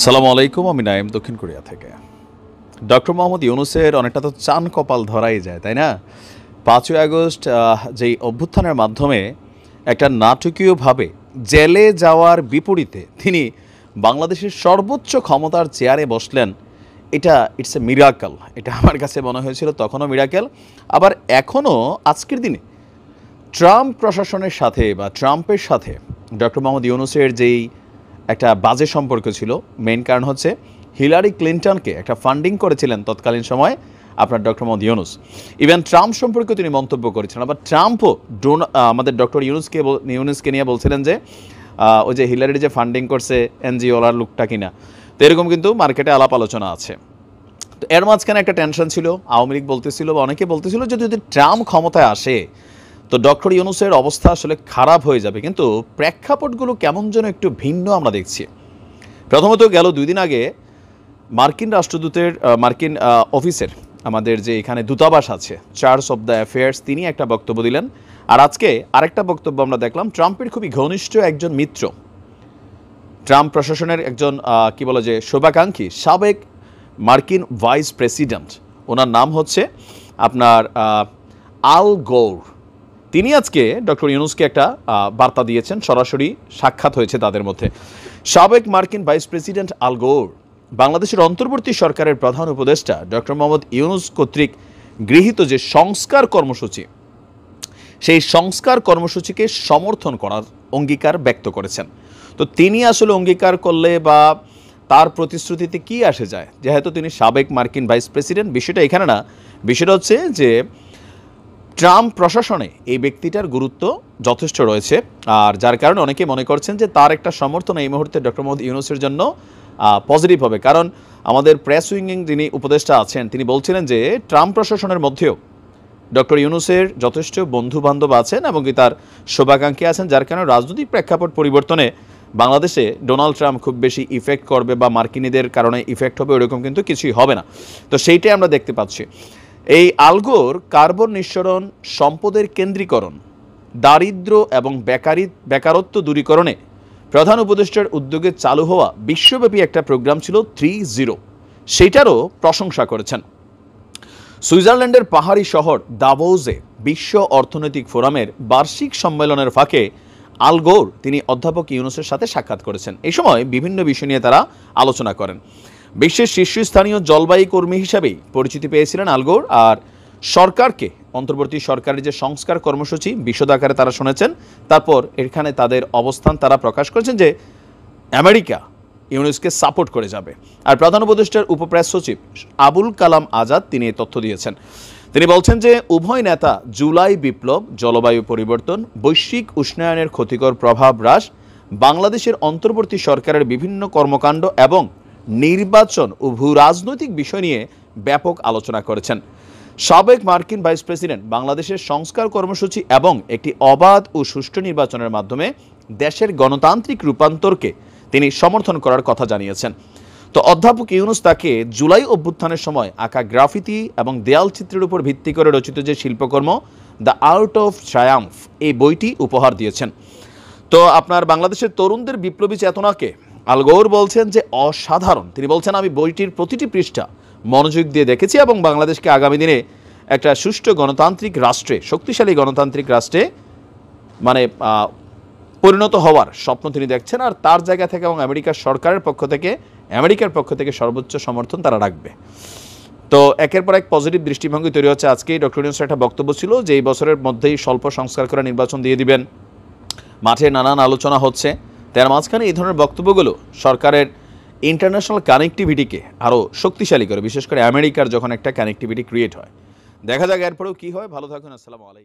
সালামু আলাইকুম, আমি নাইম দক্ষিণ কোরিয়া থেকে। ডক্টর মোহাম্মদ ইউনূসের অনেকটা তো চান কপাল ধরাই যায়, তাই না? ৫ই আগস্ট যেই অভ্যুত্থানের মাধ্যমে একটা নাটকীয়ভাবে জেলে যাওয়ার বিপরীতে তিনি বাংলাদেশের সর্বোচ্চ ক্ষমতার চেয়ারে বসলেন। এটা ইটস এ মিরাকেল। এটা আমার কাছে মনে হয়েছিল তখনও মিরাকেল, আবার এখনও আজকের দিনে ট্রাম্প প্রশাসনের সাথে বা ট্রাম্পের সাথে ডক্টর মোহাম্মদ ইউনূসের যেই একটা বাজে সম্পর্ক ছিল, মেইন কারণ হচ্ছে হিলারি ক্লিন্টনকে একটা ফান্ডিং করেছিলেন তৎকালীন সময়ে আপনার doctor Mohammad Yunus. Even Trump সম্পর্কে তিনি মন্তব্য করেছিলেন, আবার ট্রাম্পও আমাদের ডক্টর ইউনূসকে নিয়ে বলছিলেন যে ওই যে হিলারির যে ফান্ডিং করছে এনজিওলার লোকটা কিনা। তো এরকম কিন্তু মার্কেটে আলাপ আলোচনা আছে। তো এর মাঝখানে একটা টেনশন ছিল, আওয়ামী লীগ বলতেছিল বা অনেকে বলতেছিল যে যদি ট্রাম্প ক্ষমতায় আসে তো ডক্টর ইউনূসের অবস্থা আসলে খারাপ হয়ে যাবে। কিন্তু প্রেক্ষাপটগুলো কেমন যেন একটু ভিন্ন আমরা দেখছি। প্রথমত গেল 2 দিন আগে মার্কিন রাষ্ট্রদূতের মার্কিন অফিসের আমাদের যে এখানে দূতাবাস আছে, চার্জ অফ দ্য অ্যাফেয়ার্স, তিনি একটা বক্তব্য দিলেন। আর আজকে আরেকটা বক্তব্য আমরা দেখলাম ট্রাম্পের খুবই ঘনিষ্ঠ একজন মিত্র, ট্রাম্প প্রশাসনের একজন কি বলে যে শুভাকাঙ্ক্ষী, সাবেক মার্কিন ভাইস প্রেসিডেন্ট, ওনার নাম হচ্ছে আপনার আল গোর। তিনি আজকে ডক্টর ইউনূসকে একটা বার্তা দিয়েছেন, সরাসরি সাক্ষাৎ হয়েছে তাদের মধ্যে। সাবেক মার্কিন ভাইস প্রেসিডেন্ট আল গোর বাংলাদেশের অন্তর্বর্তী সরকারের প্রধান উপদেষ্টা ডক্টর মোহাম্মদ ইউনূস কর্তৃক গৃহীত যে সংস্কার কর্মসূচি, সেই সংস্কার কর্মসূচিকে সমর্থন করার অঙ্গীকার ব্যক্ত করেছেন। তো তিনি আসলে অঙ্গীকার করলে বা তার প্রতিশ্রুতিতে কি আসে যায়, যেহেতু তিনি সাবেক মার্কিন ভাইস প্রেসিডেন্ট, বিষয়টা এখানে না। বিষয়টা হচ্ছে যে ট্রাম্প প্রশাসনে এই ব্যক্তিটার গুরুত্ব যথেষ্ট রয়েছে, আর যার কারণে অনেকে মনে করছেন যে তার একটা সমর্থন এই মুহূর্তে ডক্টর মোহাম্মদ ইউনূসের জন্য পজিটিভ হবে। কারণ আমাদের প্রেস উইং যিনি উপদেষ্টা আছেন তিনি বলছিলেন যে ট্রাম্প প্রশাসনের মধ্যেও ডক্টর ইউনূসের যথেষ্ট বন্ধুবান্ধব আছেন এবং কি তার শুভাকাঙ্ক্ষী আছেন, যার কারণে রাজনৈতিক প্রেক্ষাপট পরিবর্তনে বাংলাদেশে ডোনাল্ড ট্রাম্প খুব বেশি ইফেক্ট করবে বা মার্কিনীদের কারণে ইফেক্ট হবে ওরকম কিন্তু কিছুই হবে না। তো সেইটাই আমরা দেখতে পাচ্ছি। এই আল গোর কার্বন নিঃসরণ, সম্পদের কেন্দ্রীকরণ, দারিদ্র্য এবং বেকারত্ব দূরীকরণে প্রধান উপদেষ্টার উদ্যোগে চালু হওয়া বিশ্বব্যাপী একটা প্রোগ্রাম ছিল 3-0, সেইটারও প্রশংসা করেছেন। সুইজারল্যান্ডের পাহাড়ি শহর দাভোসে বিশ্ব অর্থনৈতিক ফোরামের বার্ষিক সম্মেলনের ফাঁকে আল গোর তিনি অধ্যাপক ইউনূসের সাথে সাক্ষাৎ করেছেন। এই সময় বিভিন্ন বিষয় নিয়ে তারা আলোচনা করেন। বিশ্বের শীর্ষস্থানীয় জলবায়ু কর্মী হিসাবেই পরিচিতি পেয়েছিলেন আল গোর, আর সরকারকে, অন্তর্বর্তী সরকারের যে সংস্কার কর্মসূচি বিশদ আকারে তারা শুনেছেন। তারপর এখানে তাদের অবস্থান তারা প্রকাশ করেছেন যে আমেরিকা ইউনূসকে সাপোর্ট করে যাবে। আর প্রধান উপদেষ্টার উপপ্রেস সচিব আবুল কালাম আজাদ তিনি এই তথ্য দিয়েছেন। তিনি বলছেন যে উভয় নেতা জুলাই বিপ্লব, জলবায়ু পরিবর্তন, বৈশ্বিক উষ্ণায়নের ক্ষতিকর প্রভাব হ্রাস, বাংলাদেশের অন্তর্বর্তী সরকারের বিভিন্ন কর্মকাণ্ড এবং নির্বাচন ও ভূ রাজনৈতিক বিষয় নিয়ে ব্যাপক আলোচনা করেছেন। সাবেক মার্কিন ভাইস প্রেসিডেন্ট বাংলাদেশের সংস্কার কর্মসূচি এবং একটি অবাধ ও সুষ্ঠু নির্বাচনের মাধ্যমে দেশের গণতান্ত্রিক রূপান্তরকে তিনি সমর্থন করার কথা জানিয়েছেন। তো অধ্যাপক ইউনূস তাকে জুলাই অভ্যুত্থানের সময় আঁকা গ্রাফিতি এবং দেয়াল চিত্রের উপর ভিত্তি করে রচিত যে শিল্পকর্ম দ্য আর্ট অফ ট্রায়াম্ফ, এই বইটি উপহার দিয়েছেন। তো আপনার বাংলাদেশের তরুণদের বিপ্লবী চেতনাকে আল গোর বলছেন যে অসাধারণ। তিনি বলছেন আমি বইটির প্রতিটি পৃষ্ঠা মনোযোগ দিয়ে দেখেছি এবং বাংলাদেশকে আগামী দিনে একটা সুষ্ঠু গণতান্ত্রিক রাষ্ট্রে, শক্তিশালী গণতান্ত্রিক রাষ্ট্রে মানে পরিণত হওয়ার স্বপ্ন তিনি দেখছেন। আর তার জায়গা থেকে এবং আমেরিকার পক্ষ থেকে সর্বোচ্চ সমর্থন তারা রাখবে। তো একের পর এক পজিটিভ দৃষ্টিভঙ্গি তৈরি হচ্ছে। আজকেই ডক্টর ইউনূসের একটা বক্তব্য ছিল যে এই বছরের মধ্যেই স্বল্প সংস্কার করে নির্বাচন দিয়ে দিবেন, মাঠে নানান আলোচনা হচ্ছে। তার মাঝখানে এই ধরনের বক্তব্যগুলো সরকারের ইন্টারন্যাশনাল কানেক্টিভিটিকে আরও শক্তিশালী করে, বিশেষ করে আমেরিকার যখন একটা কানেক্টিভিটি ক্রিয়েট হয়। দেখা যাক এরপরেও কী হয়। ভালো থাকুন। আসসালামু আলাইকুম।